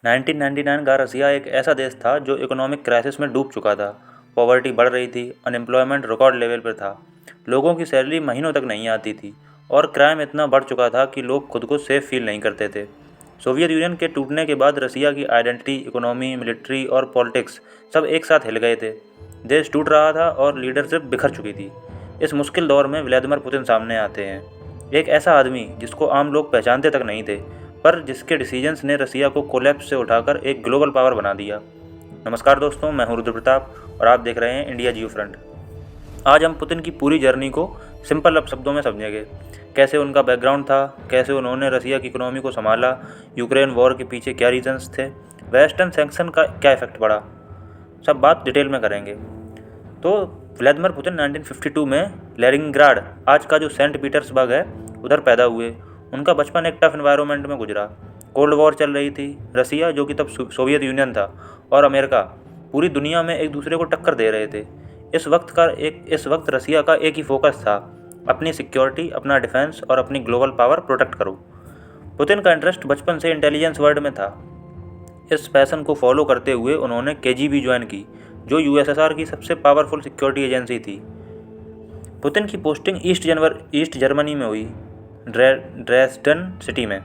1999 का रसिया एक ऐसा देश था जो इकोनॉमिक क्राइसिस में डूब चुका था। पॉवर्टी बढ़ रही थी, अनएम्प्लॉयमेंट रिकॉर्ड लेवल पर था, लोगों की सैलरी महीनों तक नहीं आती थी और क्राइम इतना बढ़ चुका था कि लोग खुद को सेफ फील नहीं करते थे। सोवियत यूनियन के टूटने के बाद रसिया की आइडेंटिटी, इकोनॉमी, मिलिट्री और पॉलिटिक्स सब एक साथ हिल गए थे। देश टूट रहा था और लीडरशिप बिखर चुकी थी। इस मुश्किल दौर में व्लादिमीर पुतिन सामने आते हैं, एक ऐसा आदमी जिसको आम लोग पहचानते तक नहीं थे, पर जिसके डिसीजंस ने रसिया को कोलैप्स से उठाकर एक ग्लोबल पावर बना दिया। नमस्कार दोस्तों, मैं हूं रुद्र प्रताप और आप देख रहे हैं इंडिया जियो फ्रंट। आज हम पुतिन की पूरी जर्नी को सिंपल शब्दों में समझेंगे। कैसे उनका बैकग्राउंड था, कैसे उन्होंने रसिया की इकोनॉमी को संभाला, यूक्रेन वॉर के पीछे क्या रीजंस थे, वेस्टर्न सैंक्शन का क्या इफेक्ट पड़ा, सब बात डिटेल में करेंगे। तो व्लादिमीर पुतिन 1952 में लेनिनग्राड, आज का जो सेंट पीटर्सबर्ग है, उधर पैदा हुए। उनका बचपन एक टफ एनवायरनमेंट में गुजरा। कोल्ड वॉर चल रही थी। रसिया, जो कि तब सोवियत यूनियन था, और अमेरिका पूरी दुनिया में एक दूसरे को टक्कर दे रहे थे। इस वक्त रसिया का एक ही फोकस था, अपनी सिक्योरिटी, अपना डिफेंस और अपनी ग्लोबल पावर प्रोटेक्ट करो। पुतिन का इंटरेस्ट बचपन से इंटेलिजेंस वर्ल्ड में था। इस पैशन को फॉलो करते हुए उन्होंने केजीबी ज्वाइन की, जो यूएसएसआर की सबसे पावरफुल सिक्योरिटी एजेंसी थी। पुतिन की पोस्टिंग ईस्ट जर्मनी में हुई, ड्रेसडन सिटी में।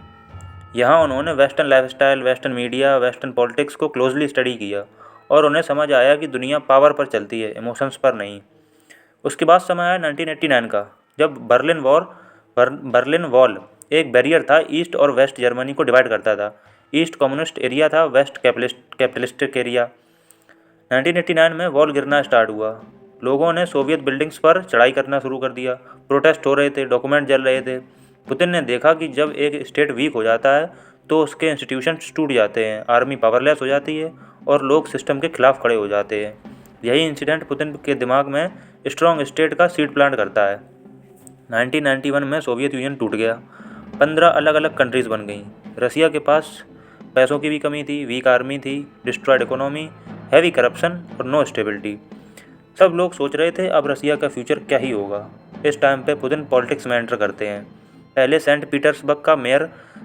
यहाँ उन्होंने western lifestyle, western media, western politics को क्लोजली स्टडी किया और उन्हें समझ आया कि दुनिया पावर पर चलती है, इमोशंस पर नहीं। उसके बाद समय आया 1989 का, जब बर्लिन वॉल एक बैरियर था, ईस्ट और वेस्ट जर्मनी को डिवाइड करता था। ईस्ट कम्युनिस्ट एरिया था, वेस्ट कैपिटलिस्टिक एरिया। 1989 में वॉल गिरना स्टार्ट हुआ। लोगों ने सोवियत बिल्डिंग्स पर चढ़ाई करना शुरू कर दिया। प्रोटेस्ट हो रहे थे, डॉक्यूमेंट जल रहे थे। पुतिन ने देखा कि जब एक स्टेट वीक हो जाता है तो उसके इंस्टीट्यूशंस टूट जाते हैं, आर्मी पावरलेस हो जाती है और लोग सिस्टम के खिलाफ खड़े हो जाते हैं। यही इंसिडेंट पुतिन के दिमाग में स्ट्रॉन्ग स्टेट का सीड प्लांट करता है। 1991 में सोवियत यूनियन टूट गया। 15 अलग अलग कंट्रीज बन गईं। रसिया के पास पैसों की भी कमी थी, वीक आर्मी थी, डिस्ट्रॉयड इकोनॉमी, हैवी करप्शन और नो स्टेबिलिटी। सब लोग सोच रहे थे अब रसिया का फ्यूचर क्या ही होगा। इस टाइम पे पुतिन पॉलिटिक्स में एंटर करते हैं। पहले सेंट पीटर्सबर्ग का मेयर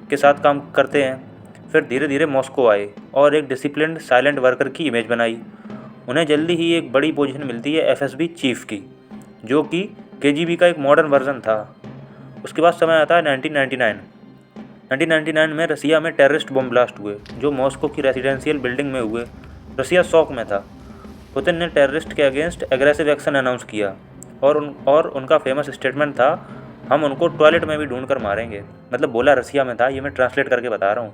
के साथ काम करते हैं, फिर धीरे धीरे मॉस्को आए और एक डिसिप्लिन्ड साइलेंट वर्कर की इमेज बनाई। उन्हें जल्दी ही एक बड़ी पोजीशन मिलती है एफएसबी चीफ की, जो कि केजीबी का एक मॉडर्न वर्जन था। उसके बाद समय आता है 1999 में रसिया में टेररिस्ट बम ब्लास्ट हुए, जो मॉस्को की रेजिडेंशियल बिल्डिंग में हुए। रसिया शॉक में था। पुतिन ने टेररिस्ट के अगेंस्ट एग्रेसिव एक्शन अनाउंस किया और उनका फेमस स्टेटमेंट था, हम उनको टॉयलेट में भी ढूंढ कर मारेंगे। मतलब बोला रसिया में था, ये मैं ट्रांसलेट करके बता रहा हूँ।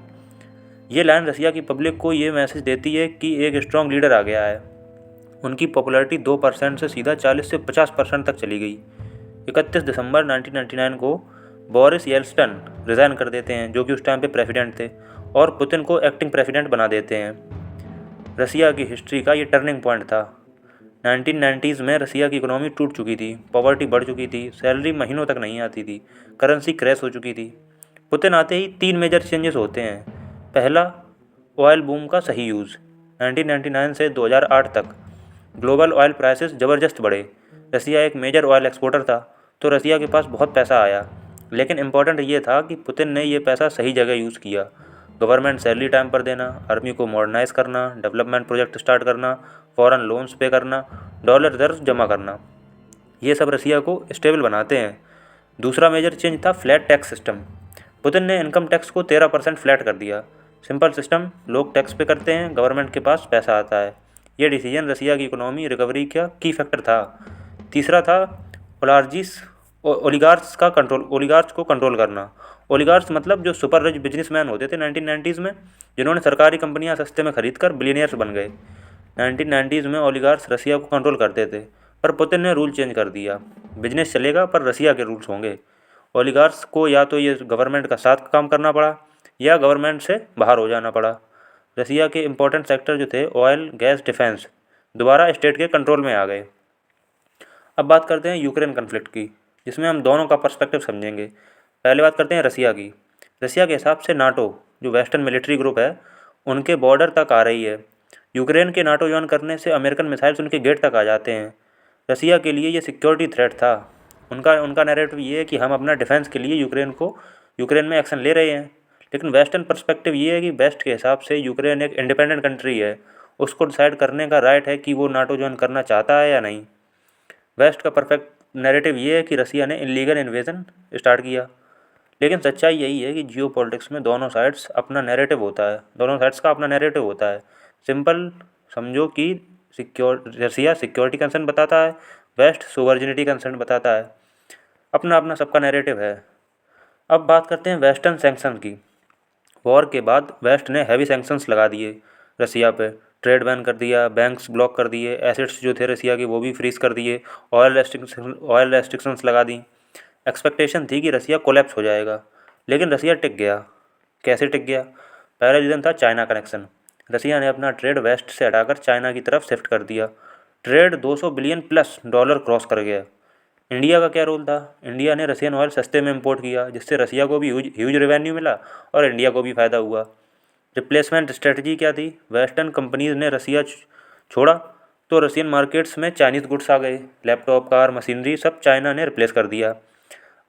ये लाइन रसिया की पब्लिक को ये मैसेज देती है कि एक स्ट्रॉन्ग लीडर आ गया है। उनकी पॉपुलैरिटी 2% से सीधा 40 से 50% तक चली गई। 31 दिसंबर 1999 को बोरिस येल्सिन रिज़ाइन कर देते हैं, जो कि उस टाइम पे प्रेसिडेंट थे, और पुतिन को एक्टिंग प्रेसिडेंट बना देते हैं। रसिया की हिस्ट्री का ये टर्निंग पॉइंट था। 1990s में रसिया की इकोनॉमी टूट चुकी थी, पॉवर्टी बढ़ चुकी थी, सैलरी महीनों तक नहीं आती थी, करेंसी क्रैश हो चुकी थी। पुतिन आते ही 3 मेजर चेंजेस होते हैं। पहला, ऑयल बूम का सही यूज़। 1999 से 2008 तक ग्लोबल ऑयल प्राइसेस ज़बरदस्त बढ़े। रसिया एक मेजर ऑयल एक्सपोर्टर था, तो रसिया के पास बहुत पैसा आया। लेकिन इम्पॉर्टेंट ये था कि पुतिन ने ये पैसा सही जगह यूज़ किया। गवर्नमेंट सैलरी टाइम पर देना, आर्मी को मॉडर्नाइज करना, डेवलपमेंट प्रोजेक्ट स्टार्ट करना, फॉरेन लोन्स पे करना, डॉलर रिजर्व जमा करना, ये सब रसिया को स्टेबल बनाते हैं। दूसरा मेजर चेंज था फ्लैट टैक्स सिस्टम। पुतिन ने इनकम टैक्स को 13% फ्लैट कर दिया। सिंपल सिस्टम, लोग टैक्स पे करते हैं, गवर्नमेंट के पास पैसा आता है। ये डिसीजन रसिया की इकोनॉमी रिकवरी का की फैक्टर था। तीसरा था ओलिगार्स को कंट्रोल करना। ओलिगार्स मतलब जो सुपर रिच बिजनेसमैन होते थे 1990s में, जिन्होंने सरकारी कंपनियां सस्ते में खरीद कर बिलियनियर्स बन गए। 1990s में ओलिगार्स रसिया को कंट्रोल करते थे, पर पुतिन ने रूल चेंज कर दिया। बिजनेस चलेगा पर रसिया के रूल्स होंगे। ओलिगार्स को या तो ये गवर्नमेंट का साथ काम करना पड़ा या गवर्नमेंट से बाहर हो जाना पड़ा। रसिया के इंपॉर्टेंट सेक्टर जो थे, ऑयल, गैस, डिफेंस, दोबारा स्टेट के कंट्रोल में आ गए। अब बात करते हैं यूक्रेन कन्फ्लिक्ट की, जिसमें हम दोनों का पर्सपेक्टिव समझेंगे। पहले बात करते हैं रसिया की। रसिया के हिसाब से नाटो, जो वेस्टर्न मिलिट्री ग्रुप है, उनके बॉर्डर तक आ रही है। यूक्रेन के नाटो ज्वाइन करने से अमेरिकन मिसाइल्स उनके गेट तक आ जाते हैं। रसिया के लिए ये सिक्योरिटी थ्रेट था। उनका नैरेटिव ये है कि हम अपना डिफेंस के लिए यूक्रेन में एक्शन ले रहे हैं, लेकिन वेस्टर्न पर्सपेक्टिव ये है कि वेस्ट के हिसाब से यूक्रेन एक इंडिपेंडेंट कंट्री है, उसको डिसाइड करने का राइट है कि वो नाटो ज्वाइन करना चाहता है या नहीं। वेस्ट का परफेक्ट नैरेटिव ये है कि रसिया ने इलीगल इन्वेजन स्टार्ट किया, लेकिन सच्चाई यही है कि जियो पॉलिटिक्स में दोनों साइड्स अपना नैरेटिव होता है, दोनों साइड्स का अपना नैरेटिव होता है। सिंपल समझो कि रसिया सिक्योरिटी कंसर्न बताता है, वेस्ट सोवर्जिनिटी कंसर्न बताता है, अपना अपना सबका नैरेटिव है। अब बात करते हैं वेस्टर्न सैंक्शन की। वॉर के बाद वेस्ट ने हैवी सैंक्शंस लगा दिए रसिया पे, ट्रेड बैन कर दिया, बैंक्स ब्लॉक कर दिए, एसेट्स जो थे रसिया के वो भी फ्रीज कर दिए, ऑयल रेस्ट्रिक्शंस लगा दी। एक्सपेक्टेशन थी कि रसिया कोलैप्स हो जाएगा, लेकिन रसिया टिक गया। कैसे टिक गया? पहला रीज़न था चाइना कनेक्शन। रसिया ने अपना ट्रेड वेस्ट से हटाकर चाइना की तरफ शिफ्ट कर दिया। Trade 200 billion plus dollar cross कर गया। इंडिया का क्या रोल था? इंडिया ने रसियन ऑयल सस्ते में इंपोर्ट किया, जिससे रसिया को भी ह्यूज रेवेन्यू मिला और इंडिया को भी फ़ायदा हुआ। रिप्लेसमेंट स्ट्रेटजी क्या थी? वेस्टर्न कंपनीज ने रसिया छोड़ा तो रसियन मार्केट्स में चाइनीज़ गुड्स आ गए, लैपटॉप, कार, मशीनरी सब चाइना ने रिप्लेस कर दिया।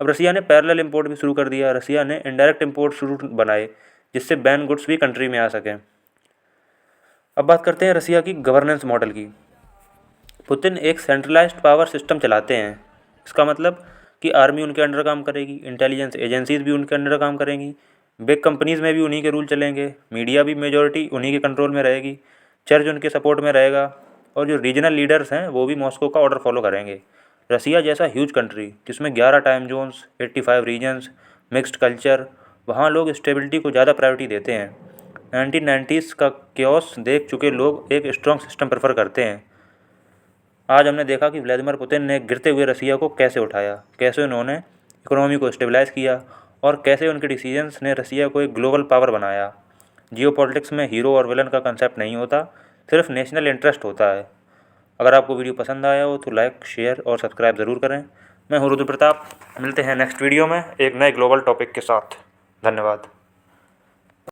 अब रसिया ने पैरेलल इंपोर्ट भी शुरू कर दिया। रसिया ने इनडायरेक्ट इंपोर्ट शुरू बनाए, जिससे बैन गुड्स भी कंट्री में आ सकें। अब बात करते हैं रसिया की गवर्नेंस मॉडल की। पुतिन एक सेंट्रलाइज्ड पावर सिस्टम चलाते हैं। इसका मतलब कि आर्मी उनके अंडर काम करेगी, इंटेलिजेंस एजेंसीज भी उनके अंडर काम करेंगी, बिग कंपनीज़ में भी उन्हीं के रूल चलेंगे, मीडिया भी मेजॉरिटी उन्हीं के कंट्रोल में रहेगी, चर्च उनके सपोर्ट में रहेगा, और जो रीजनल लीडर्स हैं वो भी मॉस्को का ऑर्डर फॉलो करेंगे। रसिया जैसा ह्यूज कंट्री जिसमें 11 time zones, 85 regions, mixed culture, वहाँ लोग स्टेबिलिटी को ज़्यादा प्रायोरिटी देते हैं। 1990s का केओस देख चुके लोग एक स्ट्रॉन्ग सिस्टम प्रेफर करते हैं। आज हमने देखा कि व्लादिमीर पुतिन ने गिरते हुए रसिया को कैसे उठाया, कैसे उन्होंने इकोनॉमी को स्टेबलाइज़ किया, और कैसे उनके डिसीजंस ने रसिया को एक ग्लोबल पावर बनाया। जियो पॉलिटिक्स में हीरो और विलन का कंसेप्ट नहीं होता, सिर्फ नेशनल इंटरेस्ट होता है। अगर आपको वीडियो पसंद आया हो तो लाइक, शेयर और सब्सक्राइब ज़रूर करें। मैं हूँ रुद्र प्रताप, मिलते हैं नेक्स्ट वीडियो में एक नए ग्लोबल टॉपिक के साथ। धन्यवाद।